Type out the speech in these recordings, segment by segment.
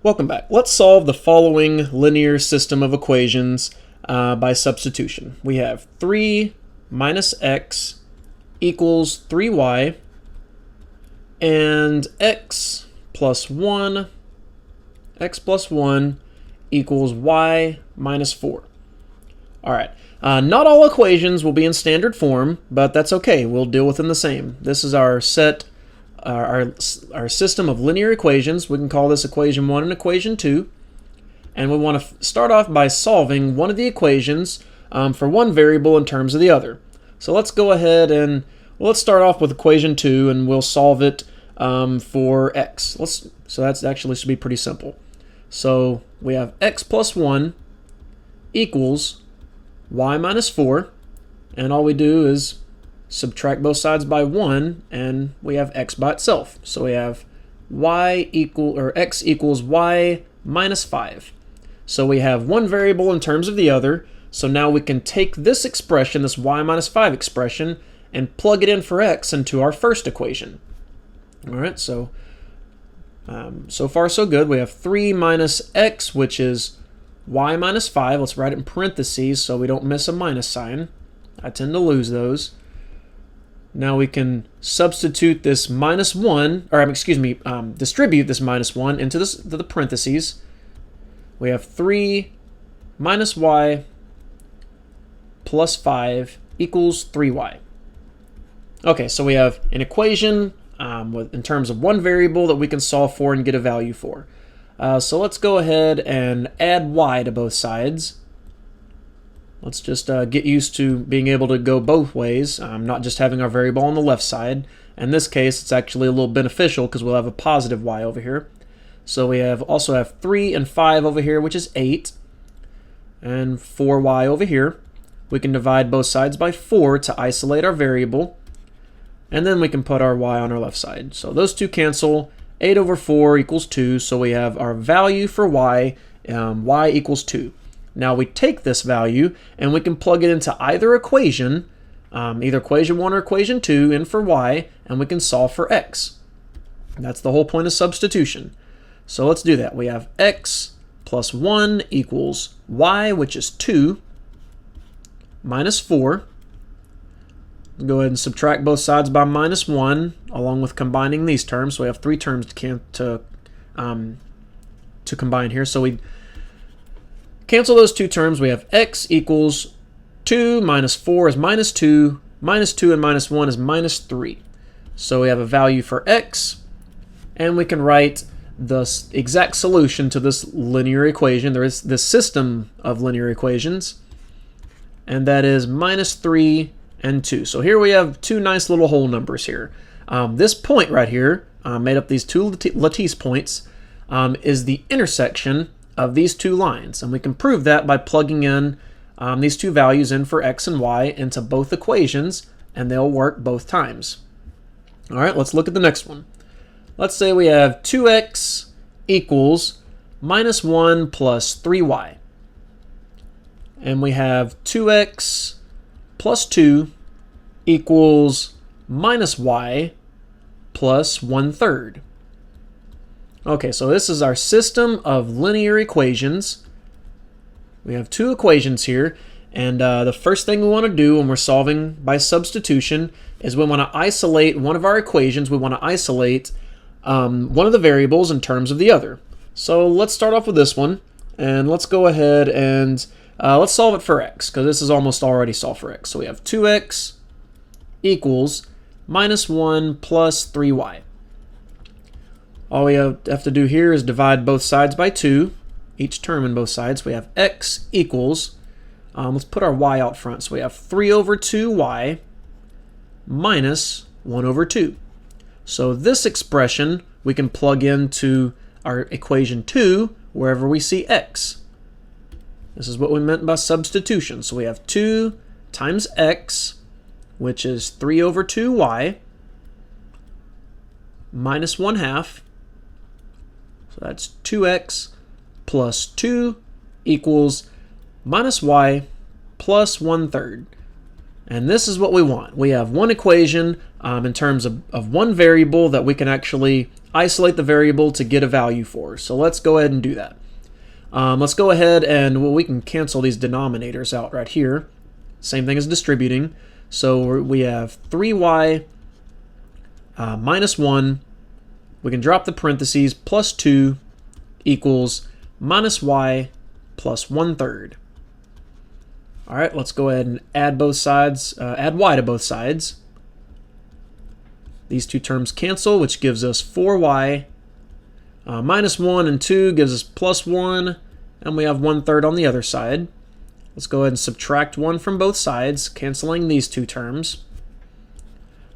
Welcome back. Let's solve the following linear system of equations by substitution. We have 3 minus x equals 3y, and x plus 1 equals y minus 4. All right. Not all equations will be in standard form, but that's okay. We'll deal with them the same. This is our system of linear equations. We can call this equation 1 and equation 2. And we want to start off by solving one of the equations for one variable in terms of the other. So let's go ahead and let's start off with equation 2, and we'll solve it for x. So that's actually should be pretty simple. So we have x plus 1 equals y minus 4, and all we do is subtract both sides by 1, and we have x by itself. So we have x equals y minus 5. So we have one variable in terms of the other. So now we can take this expression, this y minus 5 expression, and plug it in for x into our first equation. All right, so far so good. We have 3 minus x, which is y minus 5. Let's write it in parentheses so we don't miss a minus sign. I tend to lose those. Now we can substitute this minus 1, or distribute this minus 1 into the parentheses. We have 3 minus y plus 5 equals 3y. Okay, so we have an equation in terms of one variable that we can solve for and get a value for. So let's go ahead and add y to both sides. Let's just get used to being able to go both ways, not just having our variable on the left side. In this case, it's actually a little beneficial because we'll have a positive y over here. So we also have 3 and 5 over here, which is 8, and 4y over here. We can divide both sides by 4 to isolate our variable, and then we can put our y on our left side. So those two cancel. 8 over 4 equals 2, so we have our value for y, y equals 2. Now we take this value and we can plug it into either equation, either equation 1 or equation 2, in for y, and we can solve for x. That's the whole point of substitution. So let's do that. We have x plus 1 equals y, which is 2, minus 4. Go ahead and subtract both sides by minus 1, along with combining these terms. So we have 3 terms to combine here. So we cancel those 2 terms. We have x equals 2 minus 4 is minus 2. Minus 2 and minus 1 is minus 3. So we have a value for x, and we can write the exact solution to this linear equation. There is this system of linear equations, and that is minus 3 and 2. So here we have 2 nice little whole numbers here. This point right here, made up these 2 lattice points, is the intersection of these 2 lines. And we can prove that by plugging in these 2 values in for x and y into both equations, and they'll work both times. All right, let's look at the next one. Let's say we have 2x equals minus 1 plus 3y. And we have 2x plus 2 equals minus y plus 1/3. Okay, so this is our system of linear equations. We have 2 equations here, and the first thing we want to do when we're solving by substitution is we want to isolate one of our equations. We want to isolate one of the variables in terms of the other. So let's start off with this one, and let's go ahead and let's solve it for x, because this is almost already solved for x. So we have 2x equals minus 1 plus 3y. All we have to do here is divide both sides by 2, each term in both sides. We have x equals, let's put our y out front. So we have 3 over 2y minus 1 over 2. So this expression we can plug into our equation 2 wherever we see x. This is what we meant by substitution. So we have 2 times x, which is 3 over 2y, minus 1/2. So that's 2x plus 2 equals minus y plus 1/3. And this is what we want. We have one equation in terms of one variable that we can actually isolate the variable to get a value for. So let's go ahead and do that. Let's go ahead and we can cancel these denominators out right here. Same thing as distributing. So we have 3y minus 1. We can drop the parentheses, plus 2 equals minus y plus 1/3. All right, let's go ahead and add both sides, add y to both sides. These two terms cancel, which gives us 4y minus 1 and 2 gives us plus 1, and we have 1/3 on the other side. Let's go ahead and subtract 1 from both sides, canceling these two terms.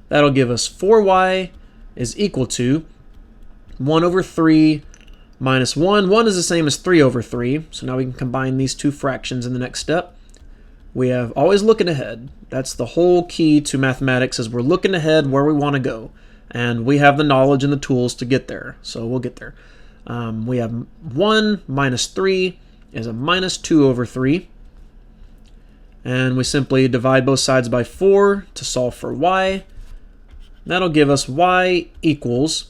That'll give us 4y is equal to 1 over 3 minus 1. 1 is the same as 3 over 3, so now we can combine these two fractions in the next step. We have always looking ahead. That's the whole key to mathematics, is we're looking ahead where we want to go. And we have the knowledge and the tools to get there, so we'll get there. We have 1 minus 3 is a minus 2 over 3. And we simply divide both sides by 4 to solve for y. That'll give us y equals,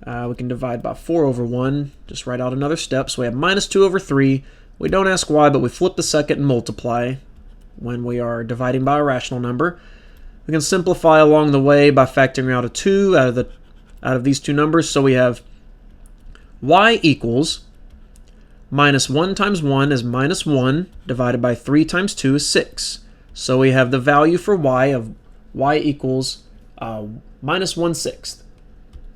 we can divide by 4 over 1, just write out another step. So we have minus 2 over 3. We don't ask why, but we flip the second and multiply when we are dividing by a rational number. We can simplify along the way by factoring out a 2 out of these two numbers. So we have y equals minus 1 times 1 is minus 1, divided by 3 times 2 is 6. So we have the value for y of y equals minus 1/6.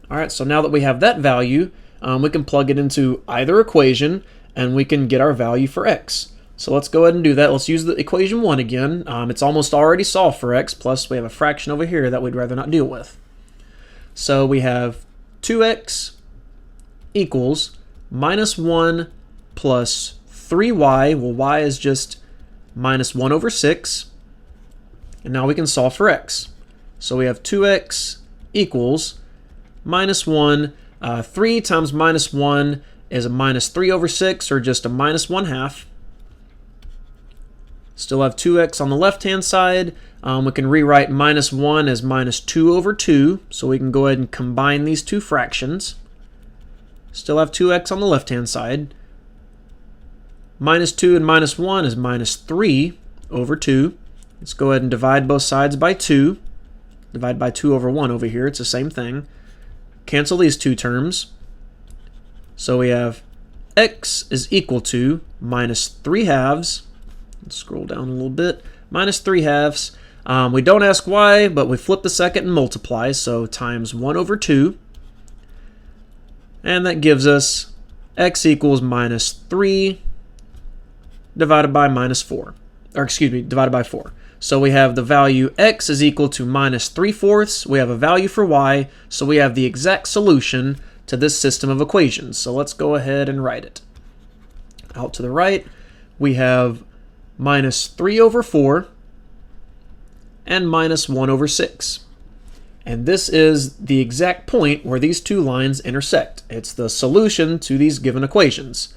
All right, so now that we have that value, we can plug it into either equation, and we can get our value for x. So let's go ahead and do that. Let's use the equation 1 again. It's almost already solved for x, plus we have a fraction over here that we'd rather not deal with. So we have 2x equals minus 1 plus 3y. Well, y is just minus 1 over 6. And now we can solve for x. So we have 2x equals minus 1. 3 times minus 1 is a minus 3 over 6, or just a minus 1/2. Still have 2x on the left-hand side. We can rewrite minus 1 as minus 2 over 2, so we can go ahead and combine these two fractions. Still have 2x on the left-hand side. Minus 2 and minus 1 is minus 3 over 2. Let's go ahead and divide both sides by 2. Divide by 2 over 1 over here. It's the same thing. Cancel these two terms. So we have x is equal to minus 3/2. Let's scroll down a little bit. Minus 3/2. We don't ask why, but we flip the second and multiply. So times 1 over 2. And that gives us x equals minus 3 divided by minus 4. Or excuse me, divided by 4. So we have the value x is equal to minus 3/4. We have a value for y, so we have the exact solution to this system of equations. So let's go ahead and write it. Out to the right, we have minus 3 over 4 and minus 1 over 6. And this is the exact point where these two lines intersect. It's the solution to these given equations,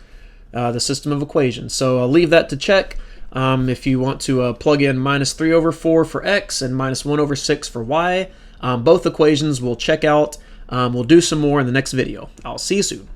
the system of equations. So I'll leave that to check. If you want to plug in minus 3 over 4 for x and minus 1 over 6 for y, both equations we'll check out. We'll do some more in the next video. I'll see you soon.